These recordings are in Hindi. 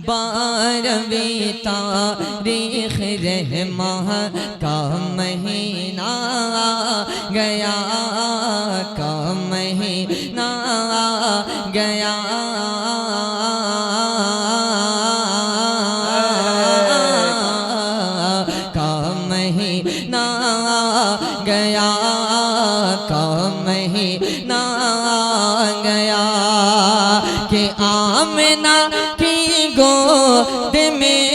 12वीं तारीख रहमा का महीना गया, का महीना गया, का महीना गया, का महीना गया कि आमना की गोद में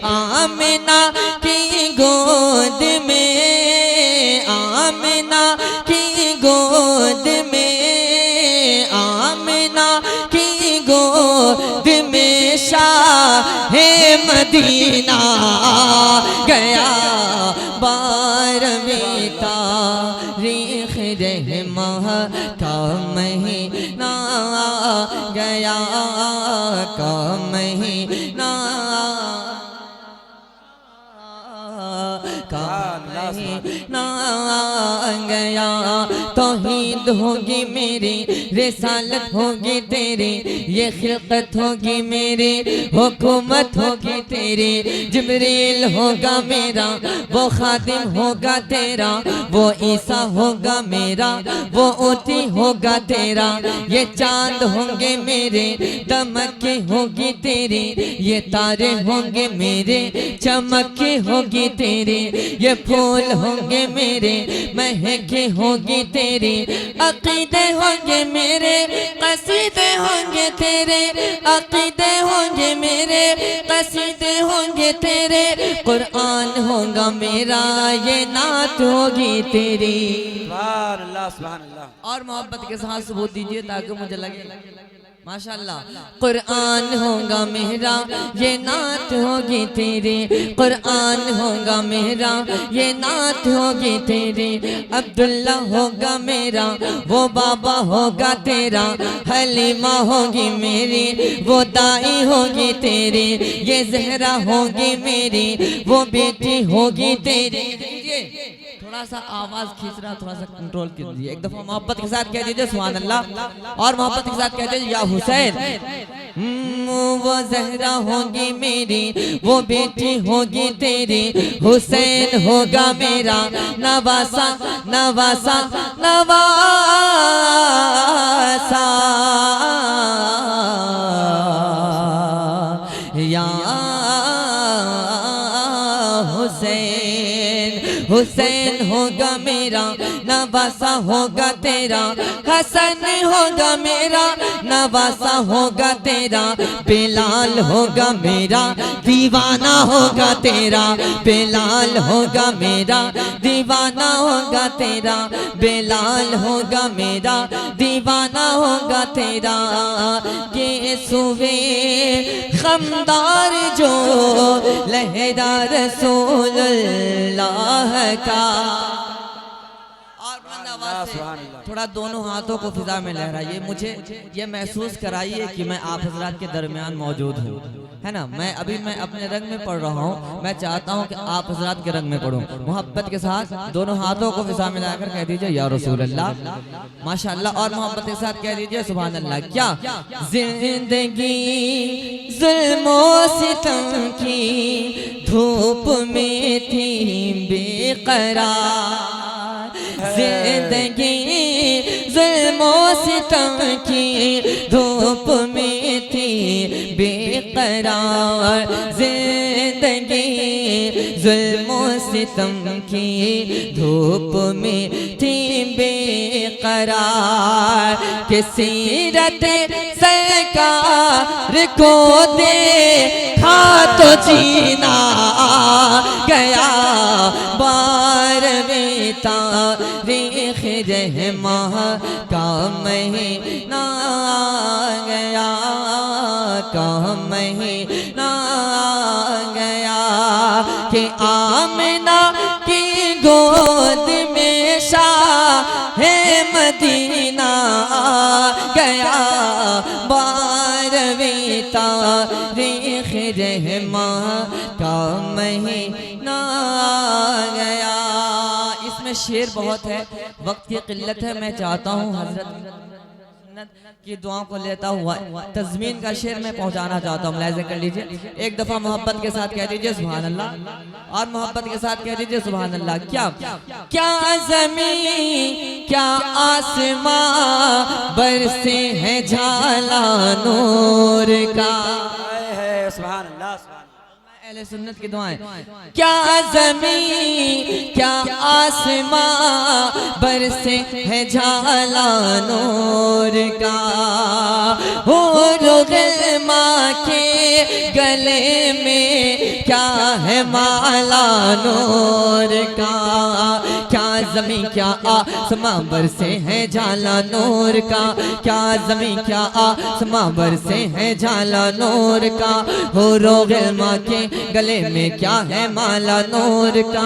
आमना की गोद में, आमना की गोद में, आमना की गोद में शाहे मदीना गया, 12वीं तारीख रहमा का महीना गया, का महीना का महीना गया। तौहीद होगी मेरी, रिसालत होगी तेरी, ये खिलकत होगी मेरी, हुकूमत होगी तेरी। जिब्रील होगा मेरा, वो खादिम होगा तेरा, वो ईसा होगा मेरा, वो ओती होगा तेरा। ये चांद होंगे मेरे, दमके होगी तेरी, ये तारे होंगे मेरे, चमके होगी तेरी। ये फूल होंगे मेरे, महके होगी तेरी। अकीदे होंगे मेरे, कसीदे होंगे तेरे, अकीदे होंगे मेरे, कसीदे होंगे तेरे। कुरान होगा मेरा, ये नात होगी तेरी। सुभान अल्लाह, सुभान अल्लाह। और मोहब्बत के साथ सबूत दीजिए ताकि मुझे लगे माशाअल्लाह। कुरान होगा मेरा, ये नात होगी तेरी। कुरान होगा मेरा, ये नात होगी तेरी। अब्दुल्ला होगा मेरा, वो बाबा होगा तेरा। हलीमा होगी मेरी, वो दाई होगी तेरी। ये ज़हरा होगी मेरी, वो बेटी होगी तेरी। थोड़ा सा आवाज खींच रहा, थोड़ा सा कंट्रोल कीजिए। एक दफा मोहब्बत के साथ कह दीजिए सुभान अल्लाह, और मोहब्बत के साथ कह दीजिए या हुसैन। वो ज़हरा होगी मेरी, वो बेटी होगी तेरी। हुसैन होगा मेरा, नवासा नवासा नवासा या हुसैन। हुसैन होगा मेरा, नवासा होगा तेरा। हसन होगा मेरा, नवासा होगा तेरा। बिलाल होगा मेरा, दीवाना होगा तेरा। बिलाल होगा मेरा, दीवाना होगा तेरा। बिलाल होगा मेरा, दीवाना होगा तेरा। के सुवे खमदार जो लहदा रसूलुल्लाह का। थोड़ा दोनों हाथों को फिजा में लहराइए, मुझे ये महसूस कराइए कि मैं आप हजरात के दरमियान मौजूद हूँ, है ना। मैं अपने रंग में पढ़ रहा हूँ, मैं चाहता हूँ कि आप हजरात के रंग में पढ़ूं। मोहब्बत के साथ दोनों हाथों को फिजा में लाकर कह दीजिए या रसूल अल्लाह माशाअल्लाह, और मोहब्बत के साथ कह दीजिए सुभान अल्लाह। क्या जिंदगी जुल्मो सितम की धूप में थी बेकरार। जिंदगी जुल्मो सितम की धूप में थी बेकरार। जिंदगी जुल्मो सितम की धूप में थी बेकरार। कि सीरत सरकार को देखा तो जीना गया। 12वीं तारीख रहमा का महीना गया, का महीना गया। कि आमना की गोद में शाहे मदीना गया। 12वीं तारीख रहमा का महीना गया। इसमें शेर बहुत है, वक्त की किल्लत है। मैं चाहता हूँ हजरत की दुआ को लेता हुआ तज़मीन का शेर में पहुंचाना चाहता हूँ। मुलाहिज़ा कर लीजिए, एक दफा मोहब्बत के साथ कह दीजिए सुभान अल्लाह, और मोहब्बत के साथ कह दीजिए सुभान अल्लाह। क्या क्या ज़मीन क्या आसमां बरसे हैं झाला नूर का। है सुभान अल्लाह, सुभान अहले सुन्नत की दुआएं। क्या ज़मीन क्या आसमां बरसे है झाला नूर का, हो रुगल माँ के गले में क्या है माला नूर का। क्या ज़मीन क्या आसमां बरसे है झाला नूर का, क्या ज़मीन क्या आसमां बरसे है झाला नूर का, हो रुगल माँ के गले में क्या है माला नूर का।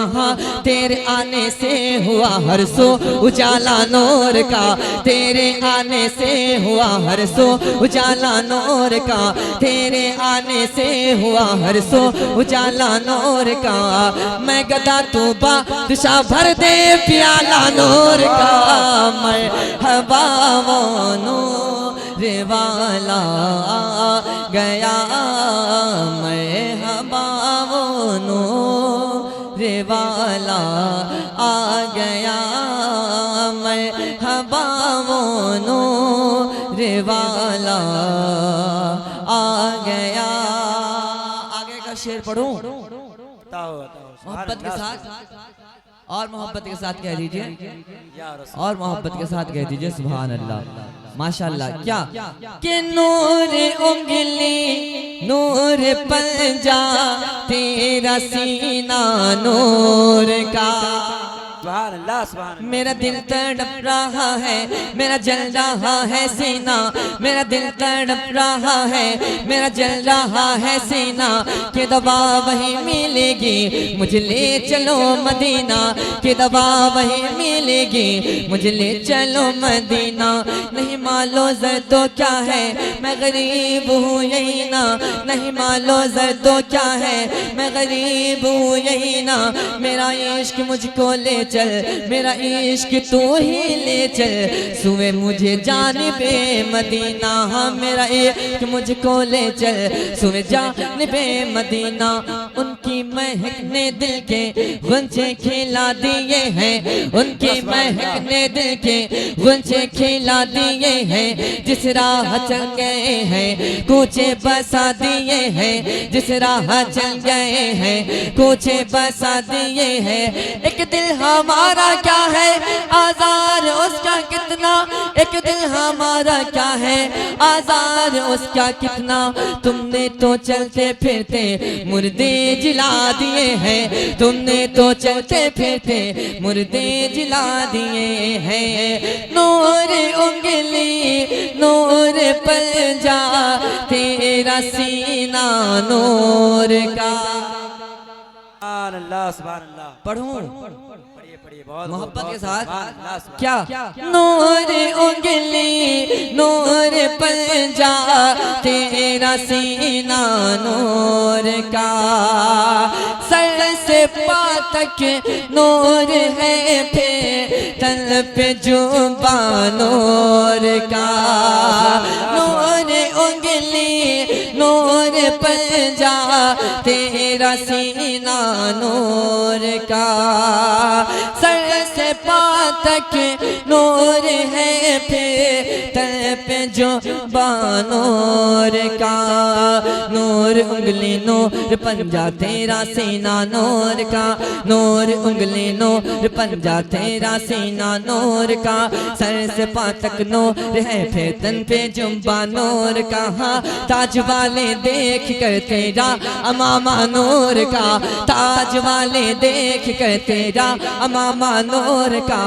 तेरे आने से हुआ हर सो उजाला नूर का, तेरे आने से हुआ हर सो उजाला नूर का, तेरे आने से हुआ हर सो उजाला नूर का। मैं गदा तू बादशाह भर दे प्याला नूर का, मैं हवा वो नूर वाला गया, मैं हवा वो नूर वाला आ गया, मैं हवा वो नूर वाला आ गया। आगे का शेर पढ़ूं बताओ बताओ सुभान मोहब्बत के अल्लाह, साथ, और मोहब्बत के साथ कह दीजिए, या रसूल और मोहब्बत के साथ कह दीजिए सुभान अल्लाह माशाअल्लाह। क्या कि नूर उंगली नूर पंजा तेरा सीना नूर का, सुभान अल्लाह, सुभान अल्लाह। मेरा दिल तड़प रहा है, मेरा जल रहा है सीना, मेरा दिल तड़प रहा है, मेरा जल रहा है सीना, कि दवा वही मिलेगी मुझे ले चलो मदीना, कि दवा वही मिलेगी मुझे ले चलो मदीना। नहीं मालो जर्दो क्या है मैं गरीब हूँ यही ना, नहीं मालो जर्दो क्या है मैं गरीब हूँ यही ना, मेरा इश्क मुझको ले चल, मेरा इश्क तू ही ले चल, सुए मुझे जानिबे मदीना, हाँ मेरा इश्क मुझको ले चल, सुए जानिबे मदीना। उनकी महक ने दिल के गुंजे खिला दिए हैं, उनकी महक ने दिल के गुंजे खिला दिए हैं, जिस राह चल गए हैं कूचे बसा दिए हैं, जिस राह चल गए हैं कूचे बसा दिए हैं। एक दिल हमारा क्या है आज़ार उसका कितना, एक दिल हमारा क्या है आज़ार उसका कितना, तुमने तो चलते फिरते मुर्दे जिला दिए हैं, तुमने तो चलते फिरते मुर्दे जिला दिए हैं। नूर उंगली नूर पंजा तेरा सीना नूर का। सुभान अल्लाह, सुभान अल्लाह। पढ़ूं पढ़िए पढ़िए बहुत मोहब्बत बहुत के सुभान साथ। अल्लाह, सुभान क्या नूर उंगली नूर पंजा तेरा सीना नूर का, सर से पाँव तक नूर है फिर तन पे जुबा नूर का, नूर उंगली नूर पंजा तेरा सीना नूर का, सर से पाँव तक नूर है फिर तन पे जुबा नूर का, नूर उंगली नूर पंजा तेरा सीना नूर का, नूर उंगली नूर पंजा तेरा सीना नूर का, सर से पाँव तक नूर है फिर तन पे जुबा नूर का, ताज वाले देख कर तेरा अमामा नूर का, ताज वाले देख कर तेरा अमामा नूर का,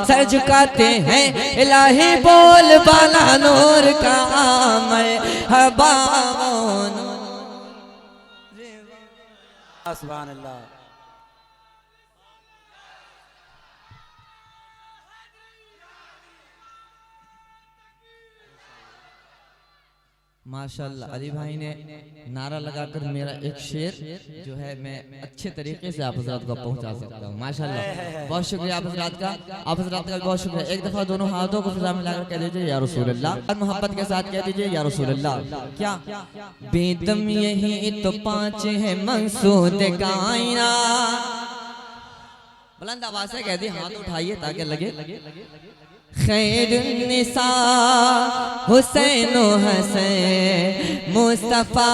सर झुकाते हैं इलाही बोल बाला नूर का, मैं हवा सुभान अल्लाह। माशाल्लाह अली भाई ने नारा लगाकर मेरा एक शेर जो है मैं अच्छे तरीके से आप हजरात को पहुंचा सकता हूँ। माशाल्लाह बहुत शुक्रिया आप हजरात का, आप हजरात का बहुत शुक्रिया। एक दफा दोनों हाथों को फिजा में लाकर कह दीजिए या रसूल अल्लाह, और मोहब्बत के साथ कह दीजिए या रसूल अल्लाह। क्या बेदम यही तो पांच है मकसूद कायना, बुलंद आवाज से कह दी, हाथ उठाइए ताकि लगे। खैरुन्निसा हुसैन हसन मुस्तफ़ा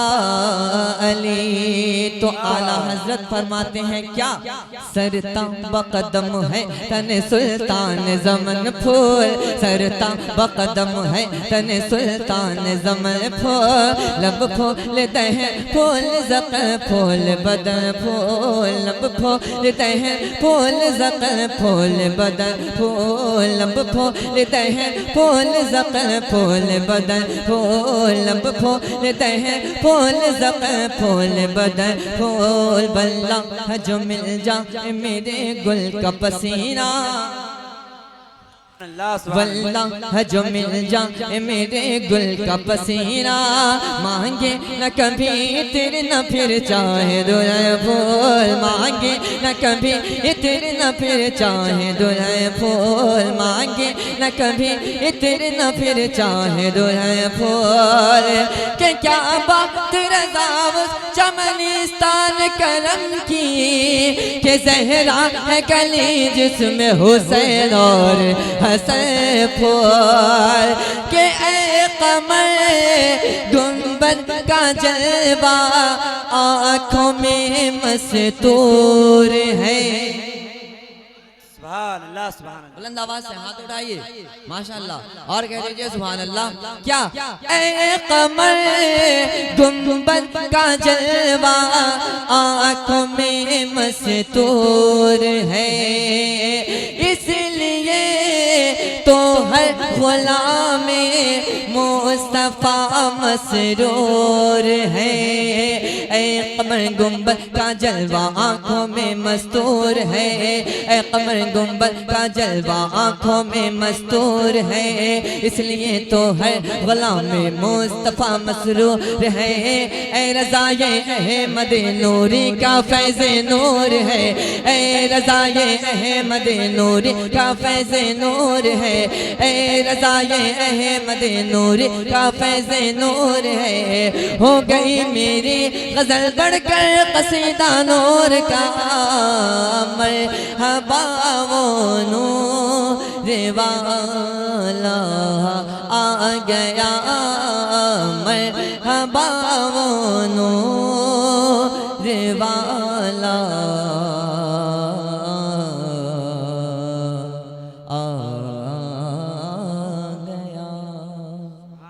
अली। तो आला हजरत फरमाते हैं क्या, सरता बकदम है तन सुल्तान जमन फूल, सरता बकदम है तन सुल्तान जमन फूल, लब फूल दह फूल जक फूल बदन फूल, लब फूल दह फूल जक फूल बदन फूल, लब फूल दह फूल जक फूल बदन फूल, लब फूल दह फूल जक फूल बदन फूल। बल्ला जो मिल जा मेरे गुल का पसीना, वल्लाह जो मिल जा मेरे गुल का पसीना, मांगे न कभी तेरे न फिर चाहे दुल्हन फूल, मांगे न कभी तेरे न फिर चाहे दुल्हन फूल, मांगे न कभी तेरे न फिर चाहे दुल्हन फूल। के क्या बात रज़ा चमनिस्तान करम की, के जहरा है कली जिसमें हुसैन और हसन फूल, के ए कमर गुंबद का जलवा आँखों में मस्तूर है। सुभान अल्लाह, सुभान अल्लाह। बुलंद आवाज से हाथ उठाइए माशाल्लाह और कह दीजिए सुभान अल्लाह। क्या ए कमर गुंबद का जलवा आँखों में मस्तूर है, इसलिए तो हर गुलाम मुस्तफा मसरूर है। ए कमर गुंबद का जलवा आँखों में मस्तूर है, ए कमर गुंबद का जलवा आँखों में मस्तूर है, इसलिए तो है गुलाम मुस्तफा मसरूर है। ए रज़ाए अहमद नूरी का फैज़ नूर है, ए रज़ाए अहमद नूरी का फैज़ नूर है, ए रज़ाए अहमद नूरी का फैज़ नूर है। हो गई मेरी गजल बढ़कर कसीदा नूर का, मरहबा वो नूर वाला आ गया, मरहबा वो नूर